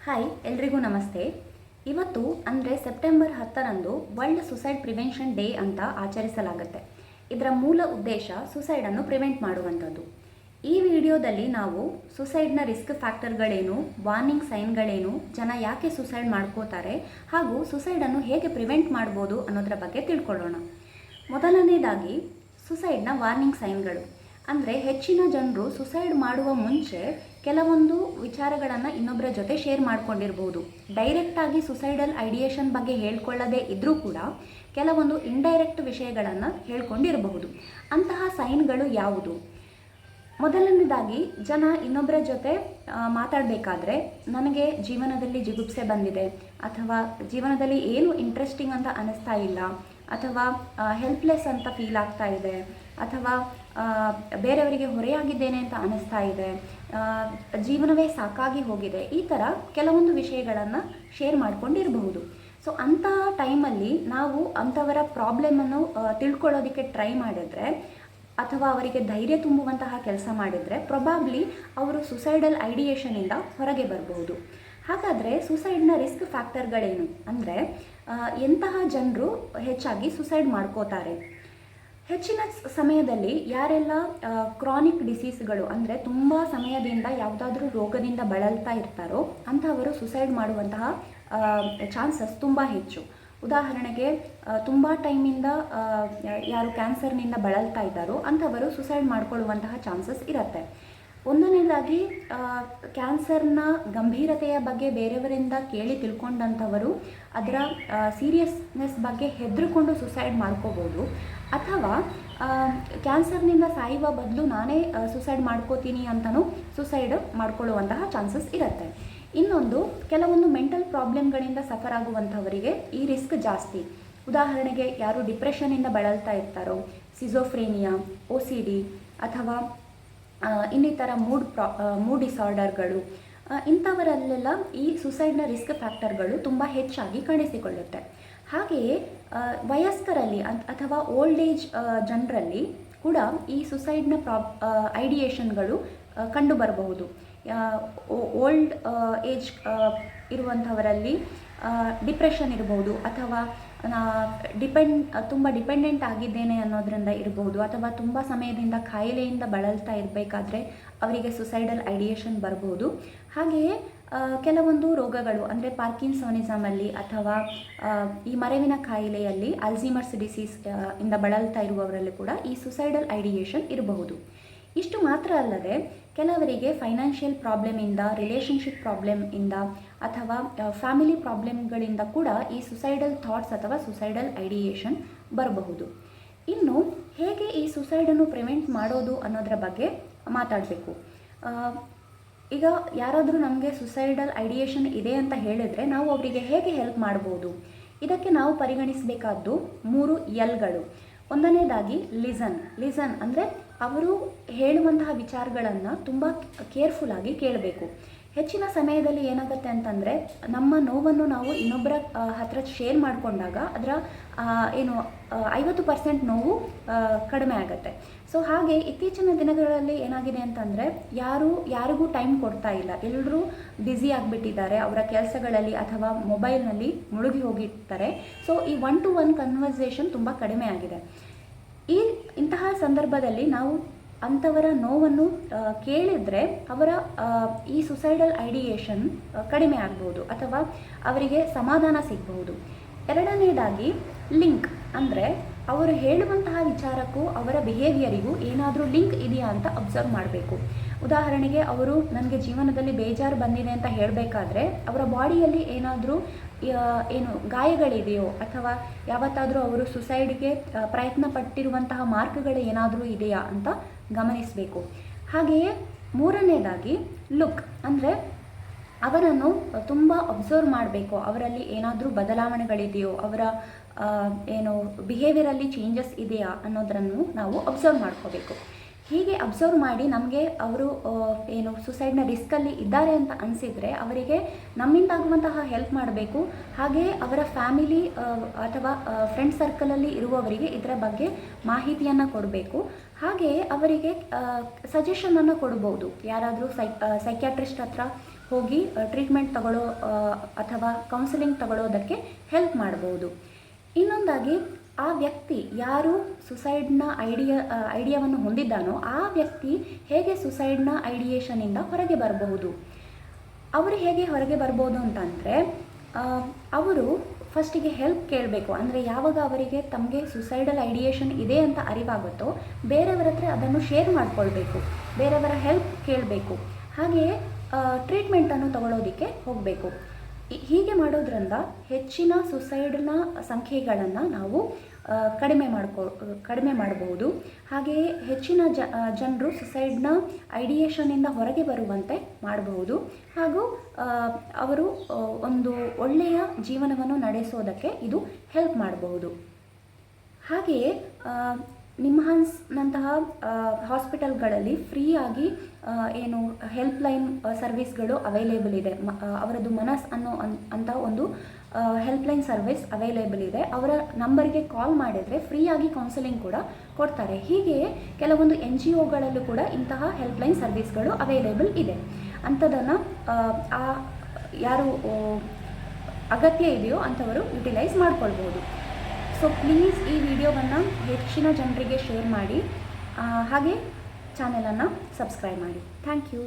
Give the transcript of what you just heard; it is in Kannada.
ಹಾಯ್ ಎಲ್ರಿಗೂ ನಮಸ್ತೆ. ಇವತ್ತು ಅಂದರೆ ಸೆಪ್ಟೆಂಬರ್ 10ರಂದು ವರ್ಲ್ಡ್ ಸುಸೈಡ್ ಪ್ರಿವೆನ್ಷನ್ ಡೇ ಅಂತ ಆಚರಿಸಲಾಗುತ್ತೆ. ಇದರ ಮೂಲ ಉದ್ದೇಶ ಸುಸೈಡನ್ನು ಪ್ರಿವೆಂಟ್ ಮಾಡುವಂಥದ್ದು. ಈ ವಿಡಿಯೋದಲ್ಲಿ ನಾವು ಸುಸೈಡ್ನ ರಿಸ್ಕ್ ಫ್ಯಾಕ್ಟರ್ಗಳೇನು, ವಾರ್ನಿಂಗ್ ಸೈನ್ಗಳೇನು, ಜನ ಯಾಕೆ ಸುಸೈಡ್ ಮಾಡ್ಕೋತಾರೆ ಹಾಗೂ ಸುಸೈಡನ್ನು ಹೇಗೆ ಪ್ರಿವೆಂಟ್ ಮಾಡ್ಬೋದು ಅನ್ನೋದರ ಬಗ್ಗೆ ತಿಳ್ಕೊಳ್ಳೋಣ. ಮೊದಲನೇದಾಗಿ ಸುಸೈಡ್ನ ವಾರ್ನಿಂಗ್ ಸೈನ್ಗಳು. ಅಂದರೆ ಹೆಚ್ಚಿನ ಜನರು ಸುಸೈಡ್ ಮಾಡುವ ಮುಂಚೆ ಕೆಲವೊಂದು ವಿಚಾರಗಳನ್ನು ಇನ್ನೊಬ್ಬರ ಜೊತೆ ಶೇರ್ ಮಾಡ್ಕೊಂಡಿರ್ಬೋದು. ಡೈರೆಕ್ಟಾಗಿ ಸುಸೈಡಲ್ ಐಡಿಯೇಷನ್ ಬಗ್ಗೆ ಹೇಳ್ಕೊಳ್ಳದೇ ಇದ್ದರೂ ಕೂಡ ಕೆಲವೊಂದು ಇಂಡೈರೆಕ್ಟ್ ವಿಷಯಗಳನ್ನು ಹೇಳ್ಕೊಂಡಿರಬಹುದು. ಅಂತಹ ಸೈನ್ಗಳು ಯಾವುದು? ಮೊದಲನೇದಾಗಿ, ಜನ ಇನ್ನೊಬ್ಬರ ಜೊತೆ ಮಾತಾಡಬೇಕಾದ್ರೆ ನನಗೆ ಜೀವನದಲ್ಲಿ ಜಿಗುಪ್ಸೆ ಬಂದಿದೆ, ಅಥವಾ ಜೀವನದಲ್ಲಿ ಏನು ಇಂಟ್ರೆಸ್ಟಿಂಗ್ ಅಂತ ಅನ್ನಿಸ್ತಾ ಇಲ್ಲ, ಅಥವಾ ಹೆಲ್ಪ್ಲೆಸ್ ಅಂತ ಫೀಲ್ ಆಗ್ತಾ ಇದೆ, ಅಥವಾ ಬೇರೆಯವರಿಗೆ ಹೊರೆಯಾಗಿದ್ದೇನೆ ಅಂತ ಅನ್ನಿಸ್ತಾ ಇದೆ, ಜೀವನವೇ ಸಾಕಾಗಿ ಹೋಗಿದೆ, ಈ ಥರ ಕೆಲವೊಂದು ವಿಷಯಗಳನ್ನು ಶೇರ್ ಮಾಡ್ಕೊಂಡಿರಬಹುದು. ಸೊ ಅಂಥ ಟೈಮಲ್ಲಿ ನಾವು ಅಂಥವರ ಪ್ರಾಬ್ಲಮನ್ನು ತಿಳ್ಕೊಳ್ಳೋದಕ್ಕೆ ಟ್ರೈ ಮಾಡಿದ್ರೆ ಅಥವಾ ಅವರಿಗೆ ಧೈರ್ಯ ತುಂಬುವಂತಹ ಕೆಲಸ ಮಾಡಿದರೆ ಪ್ರೊಬಾಬ್ಲಿ ಅವರು ಸುಸೈಡಲ್ ಐಡಿಯೇಷನಿಂದ ಹೊರಗೆ ಬರಬಹುದು. ಹಾಗಾದರೆ ಸುಸೈಡ್ನ ರಿಸ್ಕ್ ಫ್ಯಾಕ್ಟರ್ಗಳೇನು ಅಂದರೆ ಎಂತಹ ಜನರು ಹೆಚ್ಚಾಗಿ ಸುಸೈಡ್ ಮಾಡ್ಕೋತಾರೆ? ಹೆಚ್ಚಿನ ಸಮಯದಲ್ಲಿ ಯಾರೆಲ್ಲ ಕ್ರಾನಿಕ್ ಡಿಸೀಸ್ಗಳು ಅಂದರೆ ತುಂಬ ಸಮಯದಿಂದ ಯಾವುದಾದ್ರೂ ರೋಗದಿಂದ ಬಳಲ್ತಾ ಇರ್ತಾರೋ ಅಂಥವರು ಸುಸೈಡ್ ಮಾಡುವಂತಹ ಚಾನ್ಸಸ್ ತುಂಬ ಹೆಚ್ಚು. ಉದಾಹರಣೆಗೆ ತುಂಬ ಟೈಮಿಂದ ಯಾರು ಕ್ಯಾನ್ಸರ್ನಿಂದ ಬಳಲ್ತಾ ಇದ್ದಾರೋ ಅಂಥವರು ಸುಸೈಡ್ ಮಾಡಿಕೊಳ್ಳುವಂತಹ ಚಾನ್ಸಸ್ ಇರುತ್ತೆ. ಒಂದನೇದಾಗಿ, ಕ್ಯಾನ್ಸರ್ನ ಗಂಭೀರತೆಯ ಬಗ್ಗೆ ಬೇರೆಯವರಿಂದ ಕೇಳಿ ತಿಳ್ಕೊಂಡಂಥವರು ಅದರ ಸೀರಿಯಸ್ನೆಸ್ ಬಗ್ಗೆ ಹೆದರಿಕೊಂಡು ಸುಸೈಡ್ ಮಾಡ್ಕೋಬೋದು. ಅಥವಾ ಕ್ಯಾನ್ಸರ್ನಿಂದ ಸಾಯುವ ಬದಲು ನಾನೇ ಸುಸೈಡ್ ಮಾಡ್ಕೋತೀನಿ ಅಂತಲೂ ಸುಸೈಡ್ ಮಾಡ್ಕೊಳ್ಳುವಂತಹ ಚಾನ್ಸಸ್ ಇರುತ್ತೆ. ಇನ್ನೊಂದು, ಕೆಲವೊಂದು ಮೆಂಟಲ್ ಪ್ರಾಬ್ಲಮ್ಗಳಿಂದ ಸಫರ್ ಆಗುವಂಥವರಿಗೆ ಈ ರಿಸ್ಕ್ ಜಾಸ್ತಿ. ಉದಾಹರಣೆಗೆ ಯಾರು ಡಿಪ್ರೆಷನ್ನಿಂದ ಬಳಲ್ತಾ ಇರ್ತಾರೋ, ಸಿಜೋಫ್ರೇನಿಯಾ, OCD ಅಥವಾ ಇನ್ನಿತರ ಮೂಡ್ ಡಿಸಾರ್ಡರ್ಗಳು, ಇಂಥವರಲ್ಲೆಲ್ಲ ಈ ಸುಸೈಡ್ನ ರಿಸ್ಕ್ ಫ್ಯಾಕ್ಟರ್ಗಳು ತುಂಬ ಹೆಚ್ಚಾಗಿ ಕಾಣಿಸಿಕೊಳ್ಳುತ್ತೆ. ಹಾಗೆಯೇ ವಯಸ್ಕರಲ್ಲಿ ಅಥವಾ ಓಲ್ಡ್ ಏಜ್ ಜನರಲ್ಲಿ ಕೂಡ ಈ ಸುಸೈಡ್ನ ಐಡಿಯೇಷನ್ಗಳು ಕಂಡು ಬರಬಹುದು. ಓಲ್ಡ್ ಏಜ್ ಇರುವಂಥವರಲ್ಲಿ ಡಿಪ್ರೆಷನ್ ಇರಬಹುದು, ಅಥವಾ ತುಂಬ ಡಿಪೆಂಡೆಂಟ್ ಆಗಿದ್ದೇನೆ ಅನ್ನೋದರಿಂದ ಇರಬಹುದು, ಅಥವಾ ತುಂಬ ಸಮಯದಿಂದ ಕಾಯಿಲೆಯಿಂದ ಬಳಲ್ತಾ ಇರಬೇಕಾದ್ರೆ ಅವರಿಗೆ ಸುಸೈಡಲ್ ಐಡಿಯೇಷನ್ ಬರಬಹುದು. ಹಾಗೆಯೇ ಕೆಲವೊಂದು ರೋಗಗಳು ಅಂದರೆ ಪಾರ್ಕಿನ್ಸೋನಿಸಮಲ್ಲಿ ಅಥವಾ ಈ ಮರೆವಿನ ಕಾಯಿಲೆಯಲ್ಲಿ, ಅಲ್ಝೀಮರ್ಸ್ ಡಿಸೀಸ್ ಇಂದ ಬಳಲ್ತಾ ಇರುವವರಲ್ಲಿ ಕೂಡ ಈ ಸುಸೈಡಲ್ ಐಡಿಯೇಷನ್ ಇರಬಹುದು. ಇಷ್ಟು ಮಾತ್ರ ಅಲ್ಲದೆ ಕೆಲವರಿಗೆ ಫೈನಾನ್ಷಿಯಲ್ ಪ್ರಾಬ್ಲಮಿಂದ, ರಿಲೇಷನ್ಶಿಪ್ ಪ್ರಾಬ್ಲಮಿಂದ ಅಥವಾ ಫ್ಯಾಮಿಲಿ ಪ್ರಾಬ್ಲಮ್ಗಳಿಂದ ಕೂಡ ಈ ಸುಸೈಡಲ್ ಥಾಟ್ಸ್ ಅಥವಾ ಸುಸೈಡಲ್ ಐಡಿಯೇಷನ್ ಬರಬಹುದು. ಇನ್ನು ಹೇಗೆ ಈ ಸುಸೈಡನ್ನು ಪ್ರಿವೆಂಟ್ ಮಾಡೋದು ಅನ್ನೋದರ ಬಗ್ಗೆ ಮಾತಾಡಬೇಕು. ಈಗ ಯಾರಾದರೂ ನಮಗೆ ಸುಸೈಡಲ್ ಐಡಿಯೇಷನ್ ಇದೆ ಅಂತ ಹೇಳಿದರೆ ನಾವು ಅವರಿಗೆ ಹೇಗೆ ಹೆಲ್ಪ್ ಮಾಡ್ಬೋದು? ಇದಕ್ಕೆ ನಾವು ಪರಿಗಣಿಸಬೇಕಾದ್ದು 3 Lಗಳು. ಒಂದನೇದಾಗಿ ಲಿಸನ್ ಅಂದರೆ ಅವರು ಹೇಳುವಂತಹ ವಿಚಾರಗಳನ್ನು ತುಂಬ ಕೇರ್ಫುಲ್ಲಾಗಿ ಕೇಳಬೇಕು. ಹೆಚ್ಚಿನ ಸಮಯದಲ್ಲಿ ಏನಾಗುತ್ತೆ ಅಂತಂದರೆ ನಮ್ಮ ನೋವನ್ನು ನಾವು ಇನ್ನೊಬ್ಬರ ಹತ್ರ ಶೇರ್ ಮಾಡಿಕೊಂಡಾಗ ಅದರ 50% ನೋವು ಕಡಿಮೆ ಆಗುತ್ತೆ. ಸೊ ಹಾಗೆ ಇತ್ತೀಚಿನ ದಿನಗಳಲ್ಲಿ ಏನಾಗಿದೆ ಅಂತಂದರೆ ಯಾರಿಗೂ ಟೈಮ್ ಕೊಡ್ತಾ ಇಲ್ಲ. ಎಲ್ಲರೂ ಬ್ಯುಸಿ ಆಗಿಬಿಟ್ಟಿದ್ದಾರೆ ಅವರ ಕೆಲಸಗಳಲ್ಲಿ ಅಥವಾ ಮೊಬೈಲ್ನಲ್ಲಿ ಮುಳುಗಿ ಹೋಗಿರ್ತಾರೆ. ಸೊ ಈ 1-to-1 ಕನ್ವರ್ಸೇಷನ್ ತುಂಬ ಕಡಿಮೆ ಆಗಿದೆ. ಇಂತಹ ಸಂದರ್ಭದಲ್ಲಿ ನಾವು ಅಂಥವರ ನೋವನ್ನು ಕೇಳಿದರೆ ಅವರ ಈ ಸುಸೈಡಲ್ ಐಡಿಯೇಷನ್ ಕಡಿಮೆ ಆಗ್ಬೋದು ಅಥವಾ ಅವರಿಗೆ ಸಮಾಧಾನ ಸಿಗಬಹುದು. ಎರಡನೇದಾಗಿ ಲಿಂಕ್ ಅಂದರೆ ಅವರು ಹೇಳುವಂತಹ ವಿಚಾರಕ್ಕೂ ಅವರ ಬಿಹೇವಿಯರಿಗೂ ಏನಾದರೂ ಲಿಂಕ್ ಇದೆಯಾ ಅಂತ ಅಬ್ಸರ್ವ್ ಮಾಡಬೇಕು. ಉದಾಹರಣೆಗೆ ಅವರು ನನಗೆ ಜೀವನದಲ್ಲಿ ಬೇಜಾರು ಬಂದಿದೆ ಅಂತ ಹೇಳಬೇಕಾದ್ರೆ ಅವರ ಬಾಡಿಯಲ್ಲಿ ಏನಾದರೂ ಗಾಯಗಳಿದೆಯೋ ಅಥವಾ ಯಾವತ್ತಾದರೂ ಅವರು ಸುಸೈಡ್ಗೆ ಪ್ರಯತ್ನ ಪಟ್ಟಿರುವಂತಹ ಮಾರ್ಕ್ಗಳು ಏನಾದರೂ ಇದೆಯಾ ಅಂತ ಗಮನಿಸಬೇಕು. ಹಾಗೆಯೇ ಮೂರನೇದಾಗಿ ಲುಕ್ ಅಂದರೆ ಅವರನ್ನು ತುಂಬ ಅಬ್ಸರ್ವ್ ಮಾಡಬೇಕು. ಅವರಲ್ಲಿ ಏನಾದರೂ ಬದಲಾವಣೆಗಳಿದೆಯೋ, ಅವರ ಬಿಹೇವಿಯರಲ್ಲಿ ಚೇಂಜಸ್ ಇದೆಯಾ ಅನ್ನೋದನ್ನು ನಾವು ಅಬ್ಸರ್ವ್ ಮಾಡ್ಕೋಬೇಕು. ಹೀಗೆ ಅಬ್ಸರ್ವ್ ಮಾಡಿ ನಮಗೆ ಅವರು ಸುಸೈಡ್ನ ರಿಸ್ಕಲ್ಲಿ ಇದ್ದಾರೆ ಅಂತ ಅನಿಸಿದರೆ ಅವರಿಗೆ ನಮ್ಮಿಂದಾಗುವಂತಹ ಹೆಲ್ಪ್ ಮಾಡಬೇಕು. ಹಾಗೆಯೇ ಅವರ ಫ್ಯಾಮಿಲಿ ಅಥವಾ ಫ್ರೆಂಡ್ ಸರ್ಕಲಲ್ಲಿ ಇರುವವರಿಗೆ ಇದರ ಬಗ್ಗೆ ಮಾಹಿತಿಯನ್ನು ಕೊಡಬೇಕು. ಹಾಗೆಯೇ ಅವರಿಗೆ ಸಜೆಷನನ್ನು ಕೊಡ್ಬೋದು. ಯಾರಾದರೂ ಸೈಕ್ಯಾಟ್ರಿಸ್ಟ್ ಹತ್ರ ಹೋಗಿ ಟ್ರೀಟ್ಮೆಂಟ್ ತಗೊಳ್ಳೋ ಅಥವಾ ಕೌನ್ಸಿಲಿಂಗ್ ತಗೊಳ್ಳೋದಕ್ಕೆ ಹೆಲ್ಪ್ ಮಾಡ್ಬೋದು. ಇನ್ನೊಂದಾಗಿ ಆ ವ್ಯಕ್ತಿ ಯಾರು ಸುಸೈಡ್ನ ಐಡಿಯಾವನ್ನು ಹೊಂದಿದ್ದಾನೋ ಆ ವ್ಯಕ್ತಿ ಹೇಗೆ ಸುಸೈಡ್ನ ಐಡಿಯೇಷನಿಂದ ಹೊರಗೆ ಬರಬಹುದು. ಅವರು ಹೇಗೆ ಹೊರಗೆ ಬರ್ಬೋದು ಅಂತಂದರೆ, ಅವರು ಫಸ್ಟಿಗೆ ಹೆಲ್ಪ್ ಕೇಳಬೇಕು. ಅಂದರೆ ಯಾವಾಗ ಅವರಿಗೆ ತಮಗೆ ಸುಸೈಡಲ್ ಐಡಿಯೇಷನ್ ಇದೆ ಅಂತ ಅರಿವಾಗುತ್ತೋ ಬೇರೆಯವರ ಹತ್ರ ಅದನ್ನು ಶೇರ್ ಮಾಡಿಕೊಳ್ಬೇಕು, ಬೇರೆಯವರ ಹೆಲ್ಪ್ ಕೇಳಬೇಕು. ಹಾಗೆಯೇ ಟ್ರೀಟ್ಮೆಂಟನ್ನು ತಗೊಳ್ಳೋದಕ್ಕೆ ಹೋಗಬೇಕು. ಹೀಗೆ ಮಾಡೋದ್ರಿಂದ ಹೆಚ್ಚಿನ ಸುಸೈಡ್ನ ಸಂಖ್ಯೆಗಳನ್ನು ನಾವು ಕಡಿಮೆ ಮಾಡಬಹುದು. ಹಾಗೆಯೇ ಹೆಚ್ಚಿನ ಜನರು ಸುಸೈಡ್ನ ಐಡಿಯೇಷನಿಂದ ಹೊರಗೆ ಬರುವಂತೆ ಮಾಡಬಹುದು. ಹಾಗೂ ಅವರು ಒಂದು ಒಳ್ಳೆಯ ಜೀವನವನ್ನು ನಡೆಸೋದಕ್ಕೆ ಇದು ಹೆಲ್ಪ್ ಮಾಡಬಹುದು. ಹಾಗೆಯೇ ನಿಮ್ಹಾನ್ಸ್ನಂತಹ ಹಾಸ್ಪಿಟಲ್ಗಳಲ್ಲಿ ಫ್ರೀಯಾಗಿ ಏನು ಹೆಲ್ಪ್ಲೈನ್ ಸರ್ವಿಸ್ಗಳು ಅವೈಲೇಬಲ್ ಇದೆ. ಅವರದ್ದು ಮನಸ್ ಅಂತ ಒಂದು ಹೆಲ್ಪ್ಲೈನ್ ಸರ್ವಿಸ್ ಅವೈಲೇಬಲ್ ಇದೆ. ಅವರ ನಂಬರ್ಗೆ ಕಾಲ್ ಮಾಡಿದರೆ ಫ್ರೀಯಾಗಿ ಕೌನ್ಸಿಲಿಂಗ್ ಕೂಡ ಕೊಡ್ತಾರೆ. ಹೀಗೆಯೇ ಕೆಲವೊಂದು NGOಗಳಲ್ಲೂ ಕೂಡ ಇಂತಹ ಹೆಲ್ಪ್ಲೈನ್ ಸರ್ವಿಸ್ಗಳು ಅವೈಲೇಬಲ್ ಇದೆ. ಅಂಥದ್ದನ್ನು ಯಾರು ಅಗತ್ಯ ಇದೆಯೋ ಅಂಥವರು ಯುಟಿಲೈಸ್ ಮಾಡ್ಕೊಳ್ಬೋದು. ಸೊ ಪ್ಲೀಸ್ ಈ ವಿಡಿಯೋವನ್ನು ಹೆಚ್ಚಿನ ಜನರಿಗೆ ಶೇರ್ ಮಾಡಿ, ಹಾಗೆ ಚಾನೆಲನ್ನು ಸಬ್ಸ್ಕ್ರೈಬ್ ಮಾಡಿ. Thank you.